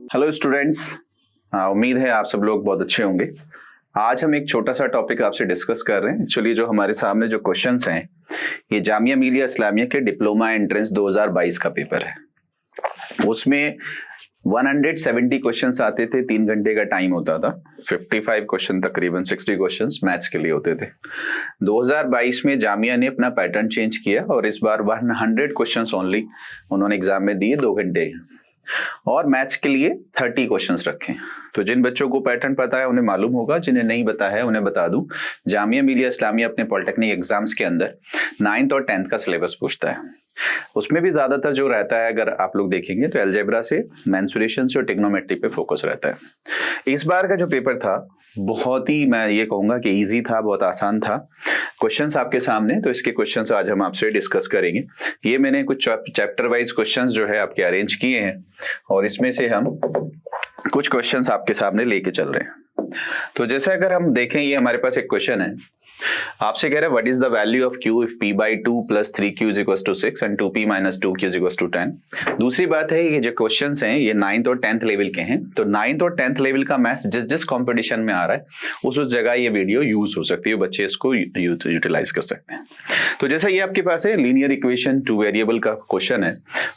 Hello students, उम्मीद है आप सब लोग बहुत अच्छे होंगे। आज हम एक छोटा सा टॉपिक आपसे डिस्कस कर रहे हैं। एक्चुअली जो हमारे सामने जो क्वेश्चंस हैं ये जामिया मिलिया इस्लामिया के डिप्लोमा एंट्रेंस 2022 का पेपर है। उसमें 170 क्वेश्चंस आते थे, 3 घंटे का टाइम होता था। 55 क्वेश्चन, तकरीबन 60 क्वेश्चंस मैथ्स के लिए होते थे। 2022 में जामिया ने अपना पैटर्न चेंज किया और इस बार 100 क्वेश्चंस ओनली उन्होंने एग्जाम में दिए 2 घंटे, और मैथ्स के लिए 30 क्वेश्चंस रखे। तो जिन बच्चों को पैटर्न पता है उन्हें मालूम होगा, जिन्हें नहीं पता है उन्हें बता दूं, जामिया मिलिया इस्लामिया अपने पॉलिटेक्निक एग्जाम्स के अंदर 9th और 10th का सिलेबस पूछता है। उसमें भी ज्यादातर जो रहता है, अगर आप लोग देखेंगे तो अलजेब्रा से मेंसुरेशन से और ट्रिग्नोमेट्री पे फोकस रहता है। इस बार का जो पेपर था बहुत ही, मैं ये कहूंगा कि इजी था, बहुत आसान था। क्वेश्चंस आपके सामने, तो इसके क्वेश्चंस आज हम आपसे डिस्कस करेंगे। ये मैंने कुछ चैप्टर वाइज क्वेश्चंस जो है आपके अरेंज किए हैं और इसमें से हम कुछ क्वेश्चंस आपके सामने लेके चल रहे हैं। तो जैसे अगर हम देखें, ये हमारे पास एक क्वेश्चन है, आपसे कह रहा है what is the value of q if p by 2 plus 3q is equals to 6 and 2p minus 2q is equals to 10। दूसरी बात है, ये जो क्वेश्चंस हैं ये 9th और 10th लेवल के हैं। तो 9th और 10th लेवल का मैथ्स जिस जिस कंपटीशन में आ रहा है उस जगह ये वीडियो यूज हो सकती है, बच्चे इसको यूटिलाइज कर सकते हैं। तो जैसा ये आपके पास है लीनियर इक्वेशन 2 वेरिएबल का क्वेश्चन है,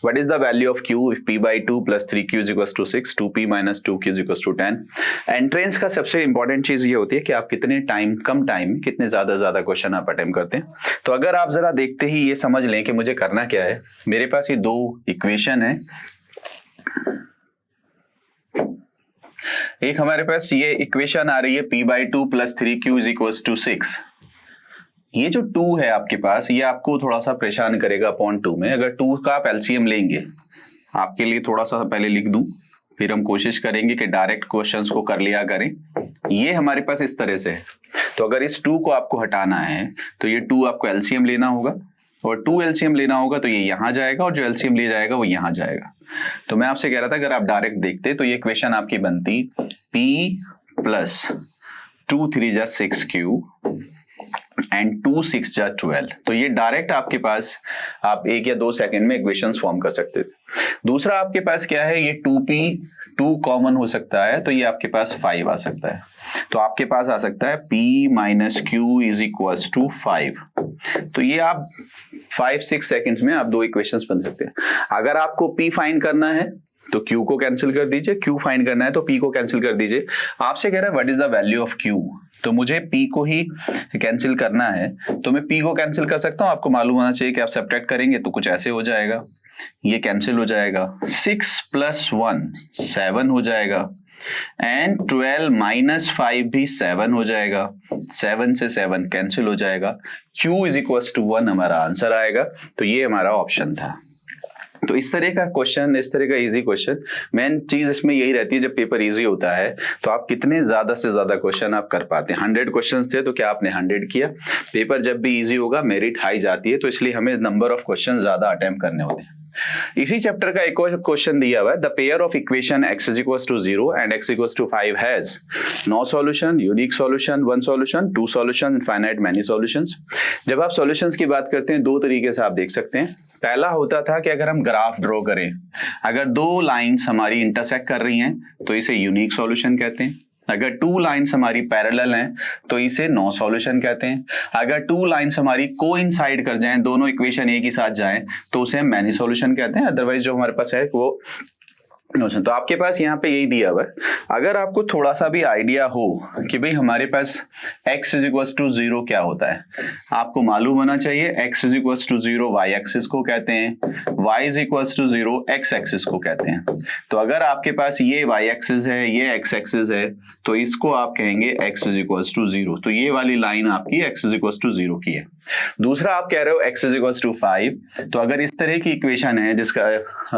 what is the value of q if p by 2 plus 3q is equals to 6 2p minus 2q is equals to 10। Entrance का सबसे इंपॉर्टेंट चीज ये होती है कि आप कितने टाइम, कम टाइम में कितने ज्यादा क्वेश्चन आप अटेम्प्ट करते हैं। तो अगर आप जरा देखते ही ये समझ लें कि मुझे करना क्या है, मेरे पास ये 2 इक्वेशन है। एक हमारे पास ये इक्वेशन आ रही है p by 2 plus 3q is equals to 6। ये जो 2 है आपके पास, ये आपको थोड़ा सा परेशान करेगा अपॉन 2 में। अगर 2 का आप एलसीएम लेंगे, आपके लिए थोड़ा सा पहले लिख दूं, फिर हम कोशिश करेंगे कि डायरेक्ट क्वेश्चंस को कर लिया करें। ये हमारे पास इस तरह से है। तो अगर इस 2 को आपको हटाना है तो ये 2 आपको एलसीएम लेना होगा, और 2 एलसीएम लेना होगा तो ये यहां जाएगा, और जो एलसीएम ले जाएगा वो यहां जाएगा। तो मैं आपसे कह रहा था अगर आप डायरेक्ट देखते तो ये इक्वेशन आपकी बनती p प्लस 2 3 जा 6q एंड 2 6 जा 12। तो ये डायरेक्ट आपके पास आप 1 या 2 सेकंड में इक्वेशंस फॉर्म कर सकते थे। दूसरा आपके पास क्या है, ये 2p 2 कॉमन हो सकता है, तो ये आपके पास 5 आ सकता है। तो आपके पास आ सकता है p minus q is equals to 5। तो ये आप 5-6 सेकंड्स में आप 2 इक्वेशंस बन सकते हैं। अगर आपको p फाइंड करना है तो q को कैंसिल कर दीजिए, q फाइंड करना है तो p को कैंसिल कर दीजिए। आपसे कह रहा है what is the value of q, तो मुझे p को ही कैंसिल करना है, तो मैं p को कैंसिल कर सकता हूं। आपको मालूम होना चाहिए कि आप सब्ट्रैक्ट करेंगे तो कुछ ऐसे हो जाएगा, ये कैंसिल हो जाएगा, 6 प्लस 1 7 हो जाएगा, एंड 12 माइनस 5 भी 7 हो जाएगा, 7 से 7 कैंसिल हो जाएगा, q इज इक्वल्स टू 1 हमारा आंसर आएगा। तो ये हमारा ऑप्शन था। तो इस तरह का क्वेश्चन, इस तरह का इजी क्वेश्चन, मेन चीज इसमें यही रहती है, जब पेपर इजी होता है तो आप कितने ज्यादा से ज्यादा क्वेश्चन आप कर पाते हैं। 100 क्वेश्चंस थे तो क्या आपने 100 किया। पेपर जब भी इजी होगा मेरिट हाई जाती है, तो इसलिए हमें नंबर ऑफ क्वेश्चन ज्यादा अटेम्प्ट करने होते हैं। इसी चैप्टर का एक और क्वेश्चन दिया हुआ है, the pair of equation x is equals to 0 and x equals to 5 has no solution, unique solution, 1 solution, 2 solution, infinite many solutions. जब आप सॉल्यूशंस की बात करते हैं 2 तरीके से आप देख सकते हैं। पहला होता था कि अगर हम ग्राफ ड्रॉ करें, अगर 2 लाइंस हमारी इंटरसेक्ट कर रही हैं तो इसे यूनिक सॉल्यूशन कहते हैं। अगर 2 लाइंस हमारी पैरेलल हैं तो इसे नो सॉल्यूशन कहते हैं। अगर 2 लाइंस हमारी कोइंसाइड कर जाएं, दोनों इक्वेशन एक ही साथ जाएं, तो उसे हम मैनी सॉल्यूशन कहते हैं। अदरवाइज जो हमारे पास है वो नोशन। तो आपके पास यहाँ पे यही दिया हुआ है। अगर आपको थोड़ा सा भी आइडिया हो कि भाई हमारे पास x इज इक्वल्स टू 0 क्या होता है, आपको मालूम होना चाहिए x is equals to 0 y axis को कहते हैं, y is equals to 0 x axis को कहते हैं। तो अगर आपके पास ये y एक्सिस है, ये x एक्सिस है, तो इसको आप कहेंगे x इज इक्वल्स टू 0। तो ये वाली लाइन आपकी x इज इक्वल्स टू 0 की है। दूसरा आप कह रहे हो x इज इक्वल्स टू 5। तो अगर इस तरह की इक्वेशन है जिसका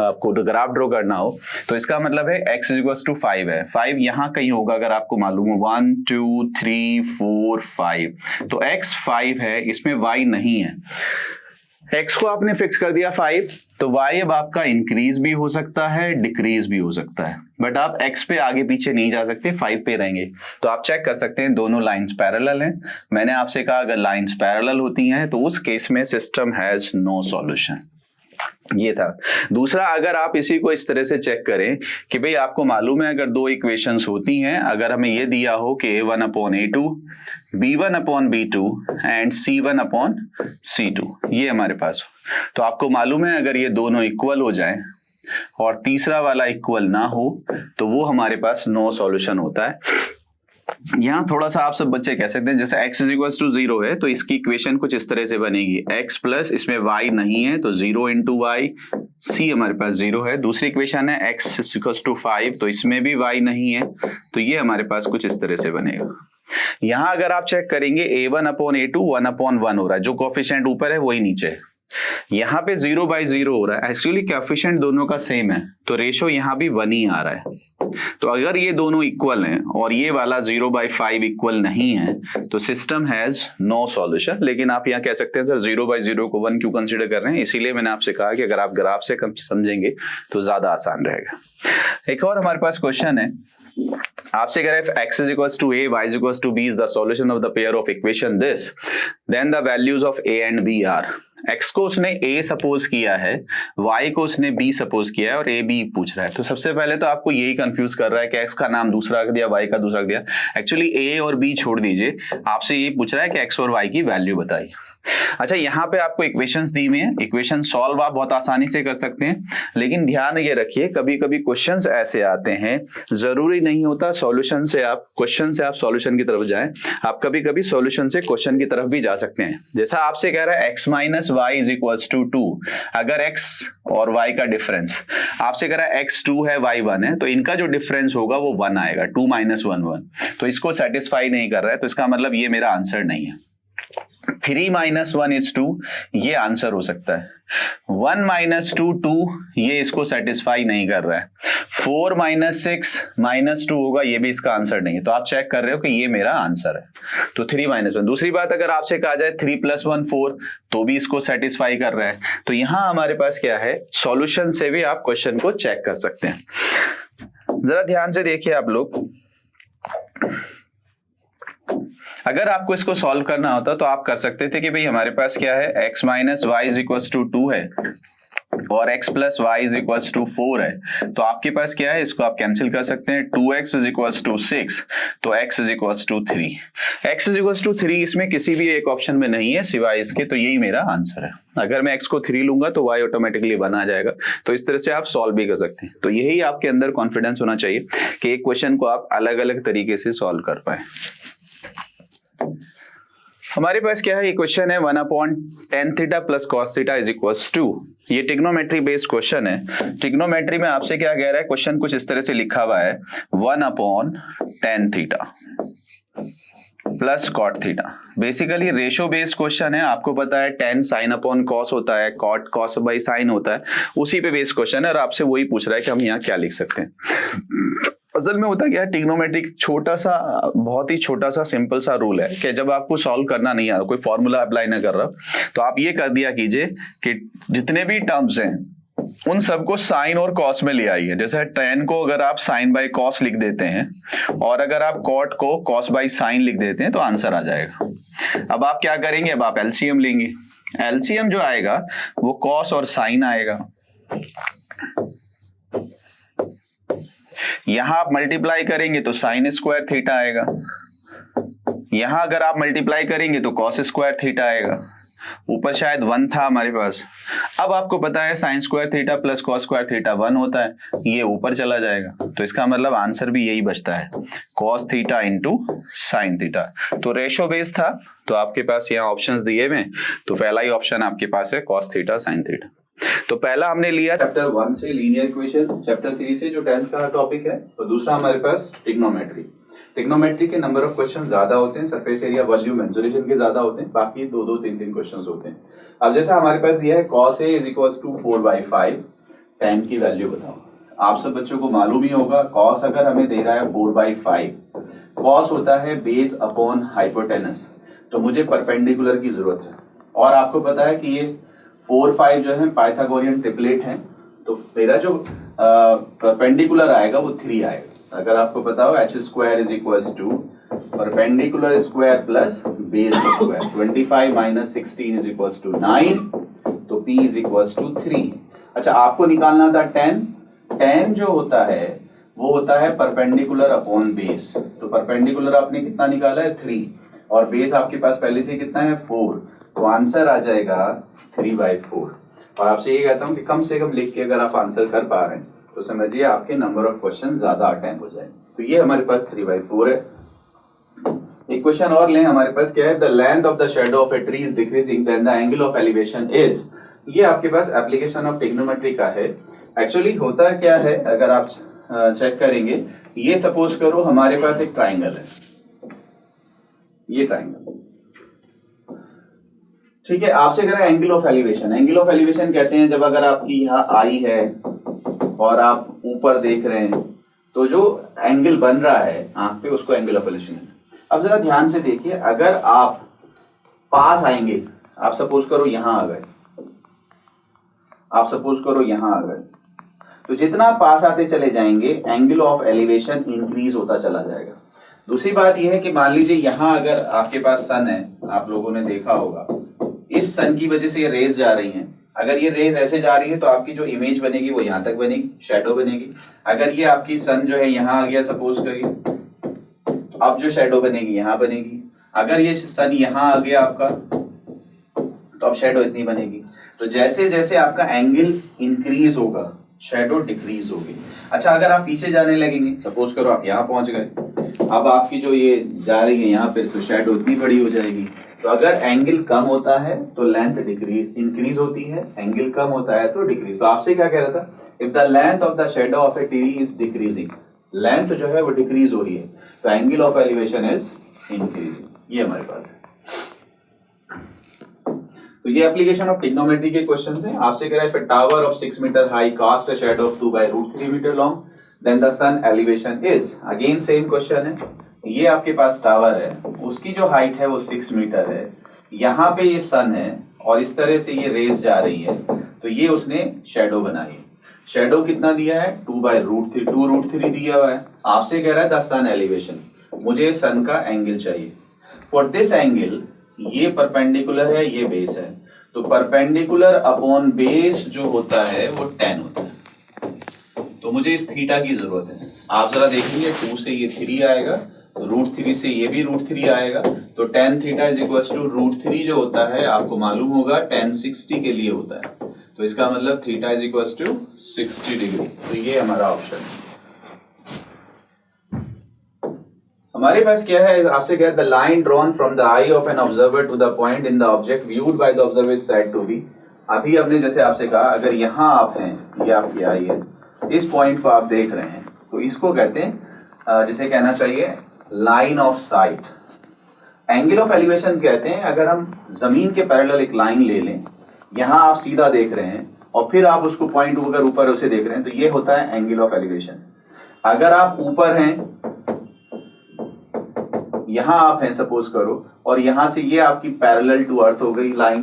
आपको ग्राफ ड्रॉ करना हो, तो इसका मतलब है x इज इक्वल्स टू 5 है। 5 यहां कहीं होगा, अगर आपको मालूम हो 1 2 3 4 5, तो x 5 है, इसमें y नहीं है। x को आपने फिक्स कर दिया 5, तो y अब आपका इंक्रीज भी हो सकता है, डिक्रीज भी हो सकता है, बट आप x पे आगे पीछे नहीं जा सकते, 5 पे रहेंगे। तो आप चेक कर सकते हैं दोनों लाइंस पैरेलल हैं। मैंने आपसे कहा अगर लाइंस पैरेलल होती हैं तो उस केस में सिस्टम हैज नो सॉल्यूशन। ये था। दूसरा, अगर आप इसी को इस तरह से चेक करें कि भाई आपको मालूम है अगर दो इक्वेशंस होती हैं, अगर हमें ये दिया हो कि A1/A2, B1/B2 एंड C1/C2, ये हमारे पास हो, तो आपको मालूम है अगर ये दोनों इक्वल हो जाएं और तीसरा वाला इक्वल ना हो तो वो हमारे पास नो सॉल्यूशन होता है। यहाँ थोड़ा सा आप सब बच्चे कह सकते हैं जैसे x = 0 है तो इसकी इक्वेशन कुछ इस तरह से बनेगी, x प्लस इसमें y नहीं है तो 0 × y, c हमारे पास 0 है। दूसरी इक्वेशन है x = 5 तो इसमें भी y नहीं है तो ये हमारे पास कुछ इस तरह से बनेगा। यहाँ अगर आप चेक करेंगे A1/A2 1/1 हो रहा है, जो कोफिशिएंट ऊपर है वही नीचे है। यहाँ पे 0/0 हो रहा है, एक्चुअली कोएफिशिएंट दोनों का सेम है तो रेशो यहाँ भी 1 ही आ रहा है। तो अगर ये दोनों इक्वल हैं और ये वाला 0/5 इक्वल नहीं है तो सिस्टम हैज नो सॉल्यूशन। लेकिन आप यहाँ कह सकते हैं सर 0/0 को 1 क्यों कंसीडर कर रहे हैं, इसीलिए मैंने आपसे कहा कि अगर आप ग्राफ से समझेंगे तो ज्यादा आसान रहेगा। एक और हमारे पास क्वेश्चन है, आपसे कह रहा है x = a, y = b is the solution of the pair of equation this, then the values of a and b are। x को उसने a सपोज किया है, y को उसने b सपोज किया है और a b पूछ रहा है। तो सबसे पहले तो आपको यही कंफ्यूज कर रहा है कि x का नाम दूसरा रख दिया, y का दूसरा रख दिया। एक्चुअली a और b छोड़ दीजिए, आपसे ये पूछ रहा है कि x और y की वैल्यू बताइए। अच्छा, यहाँ पे आपको इक्वेशंस दी हुई हैं, इक्वेशन सॉल्व आप बहुत आसानी से कर सकते हैं, लेकिन ध्यान ये रखिए कभी कभी क्वेश्चंस ऐसे आते हैं, जरूरी नहीं होता सॉल्यूशन से आप क्वेश्चन से आप सॉल्यूशन की तरफ जाएं, आप कभी कभी सॉल्यूशन से क्वेश्चन की तरफ भी जा सकते हैं। जैसा आपसे कह रहा है x - y = 2, अगर x और y का डिफरेंस आपसे कह रहा है x 2 है y 1 है तो इनका जो डिफरेंस होगा वो 1 आएगा, 2 - 1 1, तो इसको सेटिस्फाई नहीं कर रहा है तो इसका मतलब ये मेरा आंसर नहीं है। 3 - 1 is 2, ये आंसर हो सकता है। 1 - 2 2, ये इसको सेटिस्फाई नहीं कर रहा है। 4 - 6 -2 होगा, ये भी इसका आंसर नहीं है। तो आप चेक कर रहे हो कि ये मेरा आंसर है, तो 3 - 1। दूसरी बात, अगर आपसे कहा जाए 3 + 1 4 तो भी इसको सेटिस्फाई कर रहा है। तो यहां हमारे पास क्या है, सॉल्यूशन से भी आप क्वेश्चन को चेक कर सकते हैं। जरा ध्यान से देखिए आप लोग, अगर आपको इसको सॉल्व करना होता तो आप कर सकते थे कि भाई हमारे पास क्या है, x - y = 2 है और x + y = 4 है। तो आपके पास क्या है, इसको आप कैंसिल कर सकते हैं। 2x = 6 तो x = 3। x = 3 इसमें किसी भी एक ऑप्शन में नहीं है सिवाय इसके, तो यही मेरा आंसर है। अगर मैं x को 3 लूंगा तो y ऑटोमेटिकली 1 आ जाएगा। तो इस तरह से आप सॉल्व भी कर सकते हैं। तो यही आपके अंदर कॉन्फिडेंस होना चाहिए कि एक क्वेश्चन को आप अलग अलग तरीके से सॉल्व कर पाए। हमारे पास क्या है, ये क्वेश्चन है 1/tan θ + cos θ = 2। ये ट्रिग्नोमेट्री बेस्ड क्वेश्चन है। ट्रिग्नोमेट्री में आपसे क्या कह रहा है, क्वेश्चन कुछ इस तरह से लिखा हुआ है 1/tan θ + cot θ। Basically ratio based question है। आपको पता है tan sin/cos होता है, cot cos/sin होता है, उसी पे बेस्ड क्वेश्चन है और आपसे वही पूछ रहा है कि हम यहाँ क्या लिख सकते हैं। असल में होता क्या है, ट्रिग्नोमेट्रिक छोटा सा, बहुत ही छोटा सा सिंपल सा रूल है कि जब आपको सॉल्व करना नहीं आ रहा, कोई फॉर्मूला अप्लाई ना कर रहा, तो आप ये कर दिया कीजिए कि जितने भी टर्म्स हैं उन सबको साइन और कॉस में ले आइए। जैसे tan को अगर आप sin/cos लिख देते हैं और अगर आप cot को cos/sin लिख देते हैं तो आंसर आ जाएगा। अब आप क्या करेंगे, अब आप एलसीएम लेंगे। एलसीएम जो आएगा वो cos और sin आएगा। यहां आप मल्टीप्लाई करेंगे तो sin² θ आएगा। यहां अगर आप मल्टीप्लाई करेंगे तो cos² θ आएगा। ऊपर शायद 1 था हमारे पास। अब आपको पता है sin² θ + cos² θ 1 होता है, ये ऊपर चला जाएगा। तो इसका मतलब आंसर भी यही बचता है, cos θ × sin θ। तो रेशो बेस था, तो आपके पास यहाँ ऑप्शंस दिए हुए, तो पहला ही ऑप्शन आपके पास है cos θ sin θ। तो पहला हमने लिया चैप्टर 1 से लीनियर इक्वेशन, चैप्टर 3 से जो 10th का टॉपिक है, और दूसरा हमारे पास ट्रिग्नोमेट्री। ट्रिग्नोमेट्री के नंबर ऑफ क्वेश्चन ज्यादा होते हैं, सरफेस एरिया वॉल्यूम मेंसुरेशन के ज्यादा होते हैं, बाकी 2-2 3-3 क्वेश्चंस होते हैं। अब जैसा हमारे पास दिया है cos A = 4/5, tan की वैल्यू बताओ। आप सब बच्चों को मालूम ही होगा, cos अगर हमें दे रहा है 4/5, cos होता है बेस अपॉन हाइपोटेनस, तो मुझे परपेंडिकुलर की जरूरत है। और आपको पता है कि ये 4 5 जो है पाइथागोरियन ट्रिपलेट है, तो मेरा जो परपेंडिकुलर आएगा वो 3 आएगा। अगर आपको पता हो h² = perpendicular square plus base square, 25 - 16 = 9, तो p = 3। अच्छा, आपको निकालना था tan। tan जो होता है वो होता है परपेंडिकुलर अपॉन बेस। तो परपेंडिकुलर आपने कितना निकाला है 3, और बेस आपके पास पहले से कितना है 4, तो आंसर आ जाएगा 3/4। और आपसे ये कहता हूं कि कम से कम लिख के अगर आप आंसर कर पा रहे हैं तो समझिए आपके नंबर ऑफ क्वेश्चन ज्यादा अटेम्प्ट हो जाएंगे। तो ये हमारे पास 3/4 है। एक क्वेश्चन और लें, हमारे पास क्या है, the length of the shadow of a tree is decreasing then the angle of elevation is. ये आपके पास एप्लीकेशन ऑफ ट्रिग्नोमेट्री का है। एक्चुअली होता क्या है, अगर आप चेक करेंगे, ये सपोज करो हमारे पास एक ट्राइंगल है, ये ट्राइंगल, ठीक है। आपसे कह रहा है angle of elevation. Angle of elevation कहते हैं जब अगर आपकी यहाँ आई है और आप ऊपर देख रहे हैं तो जो एंगल बन रहा है आंख पे उसको एंगल ऑफ एलिवेशन है। अब जरा ध्यान से देखिए, अगर आप पास आएंगे, आप सपोज करो यहां आ गए, आप सपोज करो यहां आ गए, तो जितना पास आते चले जाएंगे एंगल ऑफ एलिवेशन इंक्रीज होता चला जाएगा। दूसरी बात यह है कि मान लीजिए यहां अगर आपके पास सन है, आप लोगों ने देखा होगा इस सन की वजह से ये रेज जा रही हैं। अगर ये रेज ऐसे जा रही है तो आपकी जो इमेज बनेगी वो यहां तक बनेगी, शैडो बनेगी। अगर ये आपकी सन जो है यहां आ गया सपोज करिए, तो अब जो शैडो बनेगी यहां बनेगी। अगर ये सन यहां आ गया आपका तो अब शैडो इतनी बनेगी। तो जैसे जैसे आपका एंगल इंक्रीज होगा शैडो डिक्रीज होगी। अच्छा, अगर आप पीछे जाने लगेंगे, सपोज करो आप यहां पहुंच गए, अब आपकी जो ये जा रही है यहाँ पे तो शैडो इतनी बड़ी हो जाएगी। तो अगर एंगल कम होता है तो लेंथ डिक्रीज इंक्रीज होती है, एंगल कम होता है तो डिक्रीज। तो आपसे क्या कह रहा था, if the length of the shadow of a tree is decreasing, length जो है वो डिक्रीज हो रही है तो angle of elevation is increasing. ये हमारे पास है। तो ये एप्लीकेशन ऑफ ट्रिग्नोमेट्री के क्वेश्चन है। आपसे कह रहा है if a tower of 6 metre high cast a shadow of 2/√3 metre long then the sun elevation is. Again same question है। ये आपके पास टावर है, उसकी जो हाइट है वो 6 मीटर है, यहाँ पे ये सन है और इस तरह से ये रेज जा रही है, तो ये उसने शैडो बनाई। शैडो कितना दिया है 2/√3, 2√3 दिया हुआ है। आपसे कह रहा है द सन एलिवेशन, मुझे सन का एंगल चाहिए। फॉर दिस एंगल, ये परपेंडिकुलर है, ये बेस है, तो परपेंडिकुलर अपॉन बेस जो होता है वो 10 होता है। तो मुझे इस थीटा की जरूरत है। आप जरा देखेंगे 2 से ये 3 आएगा, √3 से ये भी √3 आएगा, तो tan theta is equal to √3 जो होता है आपको मालूम होगा tan 60 के लिए होता है। तो इसका मतलब theta is equal to 60 degree. तो ये हमारा ऑप्शन है। हमारे पास क्या है, आपसे क्या है, the line drawn from the eye of an observer to the point in the object viewed by the observer is said to be. अभी हमने जैसे आपसे कहा, अगर यहां आप हैं, ये आपकी आई है, इस पॉइंट को आप देख रहे हैं, तो इसको कहते हैं, जिसे कहना चाहिए line of site. Angle of elevation कहते हैं अगर हम जमीन के पैरेलल एक लाइन ले लें, यहां आप सीधा देख रहे हैं और फिर आप उसको पॉइंट अगर ऊपर उसे देख रहे हैं, तो ये होता है एंगल ऑफ एलिवेशन। अगर आप ऊपर हैं, यहां आप हैं सपोज करो, और यहां से ये आपकी पैरेलल टू अर्थ हो गई लाइन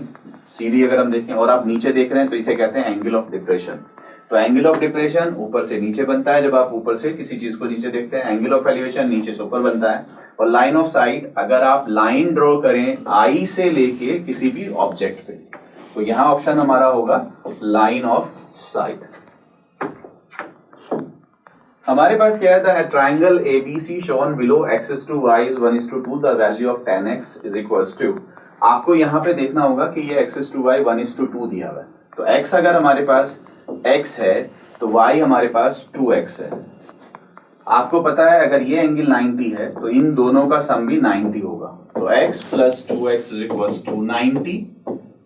सीधी अगर हम देखें, और आप नीचे देख रहे हैं तो इसे कहते हैं एंगल ऑफ डिप्रेशन। तो एंगल ऑफ डिप्रेशन ऊपर से नीचे बनता है, जब आप ऊपर से किसी चीज को नीचे देखते हैं। एंगल ऑफ एलिवेशन नीचे से ऊपर बनता है। और लाइन ऑफ साइट, अगर आप लाइन ड्रॉ करें आई से लेके किसी भी ऑब्जेक्ट पे, तो यहां ऑप्शन हमारा होगा लाइन ऑफ साइट। हमारे पास क्या है, triangle ABC shown below x to y is 1:2, the value of tan x is equals to. आपको यहां पे देखना होगा कि ये x टू वाई 1:2 दिया हुआ है। तो x अगर हमारे पास x है तो y हमारे पास 2x है। आपको पता है अगर ये एंगल 90 है तो इन दोनों का सम भी 90 होगा। तो x plus 2x is equals to 90,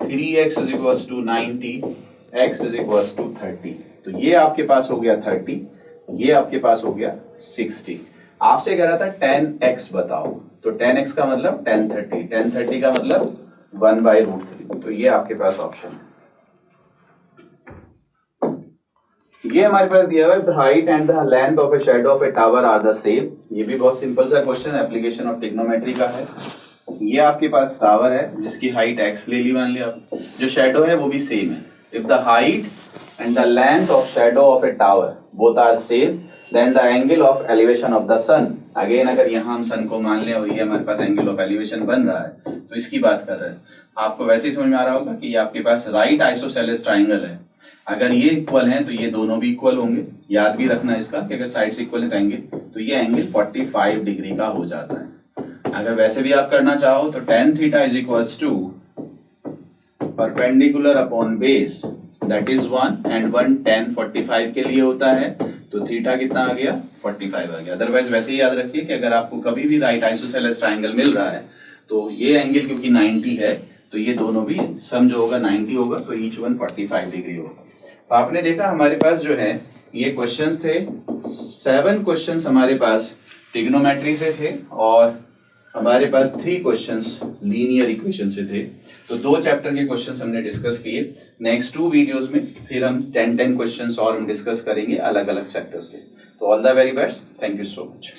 3x is equals to 90, x is equals to 30। तो ये आपके पास हो गया 30, ये आपके पास हो गया 60। आपसे कह रहा था tan x बताओ, तो tan x का मतलब tan 30, tan 30 का मतलब 1/√3। तो ये आपके पास ऑप्शन है। ये हमारे पास दिया हुआ है, the height and the length of a shadow of a tower are the same. ये भी बहुत सिंपल सा क्वेश्चन एप्लीकेशन ऑफ ट्रिग्नोमेट्री का है। ये आपके पास टावर है जिसकी हाइट x ले ली, मान लिया, जो शैडो है वो भी सेम है। If the height and the length of shadow of a tower both are same, then the angle of elevation of the sun, again अगर यहाँ हम सन को मान लें और ये हमारे पास एंगल ऑफ एलिवेशन बन रहा है, तो इसकी बात कर रहे हैं। आपको वैसे ही समझ में आ रहा होगा कि ये आपके पास राइट आइसोसेलेस ट्राइंगल है। अगर ये इक्वल हैं तो ये दोनों भी इक्वल होंगे। याद भी रखना इसका कि अगर साइड्स इक्वल है तो एंगल, तो ये एंगल 45 डिग्री का हो जाता है। अगर वैसे भी आप करना चाहो तो tan theta is equals to perpendicular upon base that is 1 and 1 tan 45 के लिए होता है, तो थीटा कितना आ गया 45 आ गया। अदरवाइज वैसे ही याद रखिए कि अगर आपको कभी भी राइट आइसोसेलेस ट्राइंगल मिल रहा है तो ये एंगल क्योंकि 90 है तो ये दोनों भी सम जो होगा 90 होगा, तो ईच वन 45 डिग्री होगा। तो आपने देखा हमारे पास जो है ये क्वेश्चंस थे, 7 क्वेश्चंस हमारे पास ट्रिग्नोमेट्री से थे और हमारे पास 3 क्वेश्चंस लीनियर इक्वेशन से थे। तो 2 चैप्टर के क्वेश्चंस हमने डिस्कस किए। नेक्स्ट 2 वीडियोस में फिर हम 10 क्वेश्चंस और हम डिस्कस करेंगे अलग अलग चैप्टर्स के। तो all the very best, thank you so much.